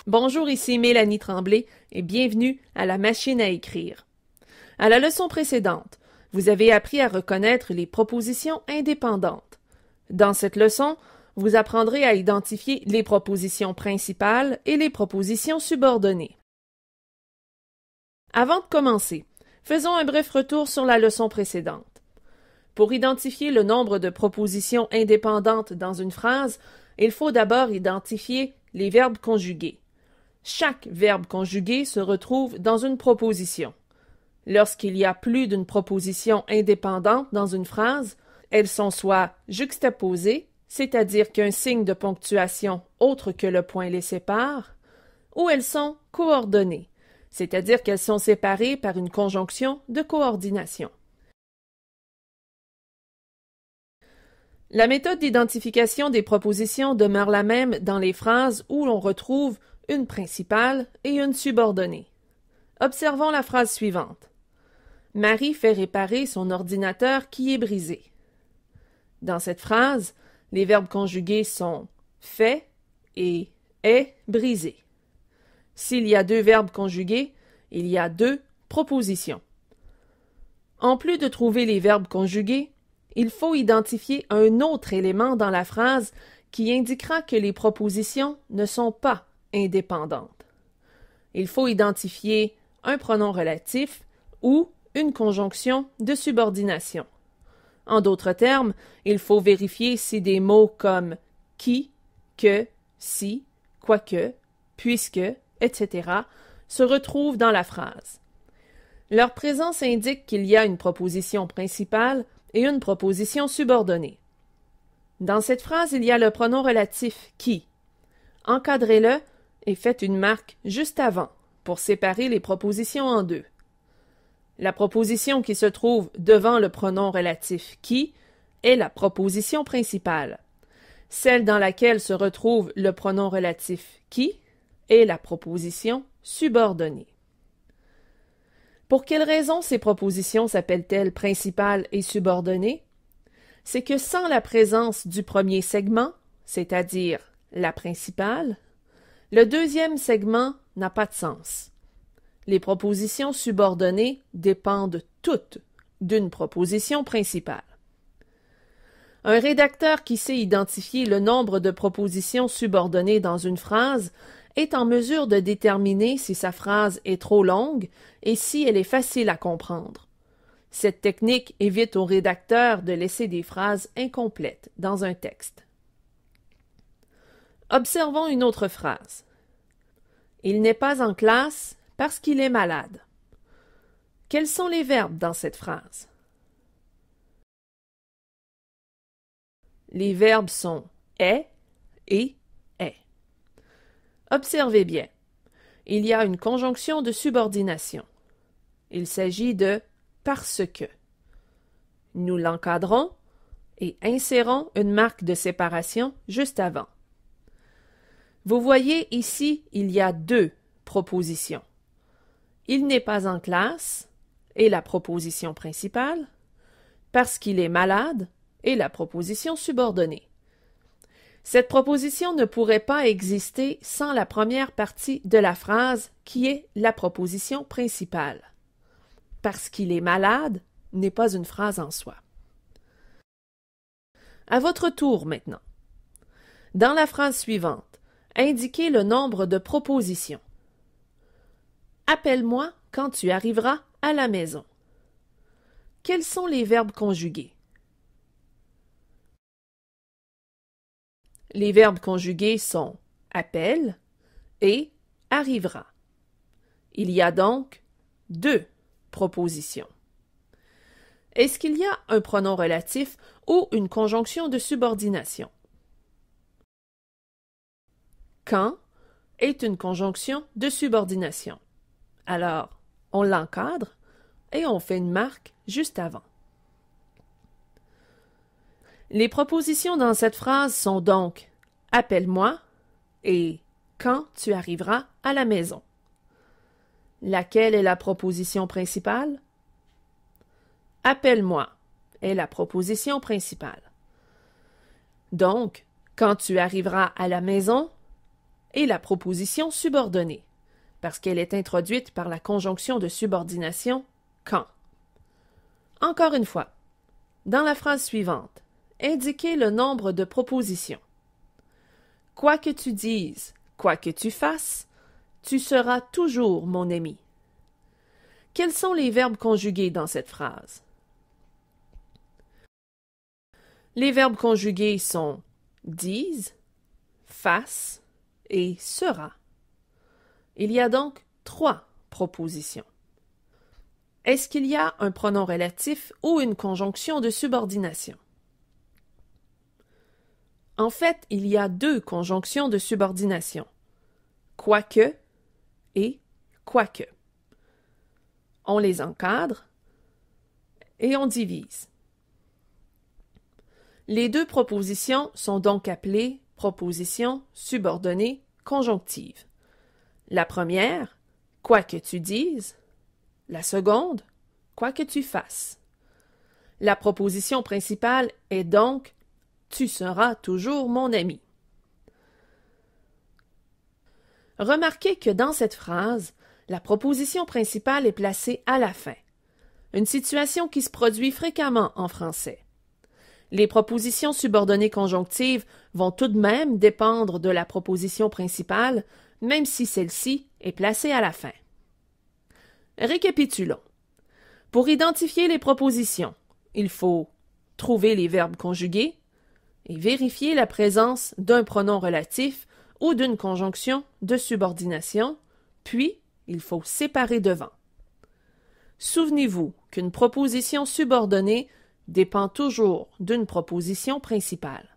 Bonjour, ici Mélanie Tremblay et bienvenue à la machine à écrire. À la leçon précédente, vous avez appris à reconnaître les propositions indépendantes. Dans cette leçon, vous apprendrez à identifier les propositions principales et les propositions subordonnées. Avant de commencer, faisons un bref retour sur la leçon précédente. Pour identifier le nombre de propositions indépendantes dans une phrase, il faut d'abord identifier les verbes conjugués. Chaque verbe conjugué se retrouve dans une proposition. Lorsqu'il y a plus d'une proposition indépendante dans une phrase, elles sont soit juxtaposées, c'est-à-dire qu'un signe de ponctuation autre que le point les sépare, ou elles sont coordonnées, c'est-à-dire qu'elles sont séparées par une conjonction de coordination. La méthode d'identification des propositions demeure la même dans les phrases où l'on retrouve une principale et une subordonnée. Observons la phrase suivante. Marie fait réparer son ordinateur qui est brisé. Dans cette phrase, les verbes conjugués sont fait et est brisé. S'il y a deux verbes conjugués, il y a deux propositions. En plus de trouver les verbes conjugués, il faut identifier un autre élément dans la phrase qui indiquera que les propositions ne sont pas indépendantes. Il faut identifier un pronom relatif ou une conjonction de subordination. En d'autres termes, il faut vérifier si des mots comme qui, que, si, quoique, puisque, etc. se retrouvent dans la phrase. Leur présence indique qu'il y a une proposition principale et une proposition subordonnée. Dans cette phrase, il y a le pronom relatif qui. Encadrez-le et faites une marque juste avant pour séparer les propositions en deux. La proposition qui se trouve devant le pronom relatif qui est la proposition principale. Celle dans laquelle se retrouve le pronom relatif qui est la proposition subordonnée. Pour quelles raisons ces propositions s'appellent-elles principales et subordonnées? C'est que sans la présence du premier segment, c'est-à-dire la principale, le deuxième segment n'a pas de sens. Les propositions subordonnées dépendent toutes d'une proposition principale. Un rédacteur qui sait identifier le nombre de propositions subordonnées dans une phrase est en mesure de déterminer si sa phrase est trop longue et si elle est facile à comprendre. Cette technique évite au rédacteur de laisser des phrases incomplètes dans un texte. Observons une autre phrase. Il n'est pas en classe parce qu'il est malade. Quels sont les verbes dans cette phrase? Les verbes sont est et est. Observez bien. Il y a une conjonction de subordination. Il s'agit de parce que. Nous l'encadrons et insérons une marque de séparation juste avant. Vous voyez ici, il y a deux propositions. Il n'est pas en classe est la proposition principale, parce qu'il est malade est la proposition subordonnée. Cette proposition ne pourrait pas exister sans la première partie de la phrase qui est la proposition principale. Parce qu'il est malade n'est pas une phrase en soi. À votre tour maintenant. Dans la phrase suivante, indiquez le nombre de propositions. Appelle-moi quand tu arriveras à la maison. Quels sont les verbes conjugués? Les verbes conjugués sont appelle et arrivera. Il y a donc deux propositions. Est-ce qu'il y a un pronom relatif ou une conjonction de subordination? Quand est une conjonction de subordination. Alors, on l'encadre et on fait une marque juste avant. Les propositions dans cette phrase sont donc « Appelle-moi » et « Quand tu arriveras à la maison ». Laquelle est la proposition principale? « Appelle-moi » est la proposition principale. Donc, « Quand tu arriveras à la maison » et la proposition subordonnée, parce qu'elle est introduite par la conjonction de subordination quand. Encore une fois, dans la phrase suivante, indiquez le nombre de propositions. Quoi que tu dises, quoi que tu fasses, tu seras toujours mon ami. Quels sont les verbes conjugués dans cette phrase? Les verbes conjugués sont disent, fasse et sera. Il y a donc 3 propositions. Est-ce qu'il y a un pronom relatif ou une conjonction de subordination? En fait, il y a 2 conjonctions de subordination, quoique et quoique. On les encadre et on divise. Les 2 propositions sont donc appelées propositions subordonnées conjonctives. La première, quoi que tu dises. La seconde, quoi que tu fasses. La proposition principale est donc tu seras toujours mon ami. Remarquez que dans cette phrase, la proposition principale est placée à la fin, une situation qui se produit fréquemment en français. Les propositions subordonnées conjonctives vont tout de même dépendre de la proposition principale, même si celle-ci est placée à la fin. Récapitulons. Pour identifier les propositions, il faut trouver les verbes conjugués et vérifier la présence d'un pronom relatif ou d'une conjonction de subordination, puis il faut séparer devant. Souvenez-vous qu'une proposition subordonnée dépend toujours d'une proposition principale.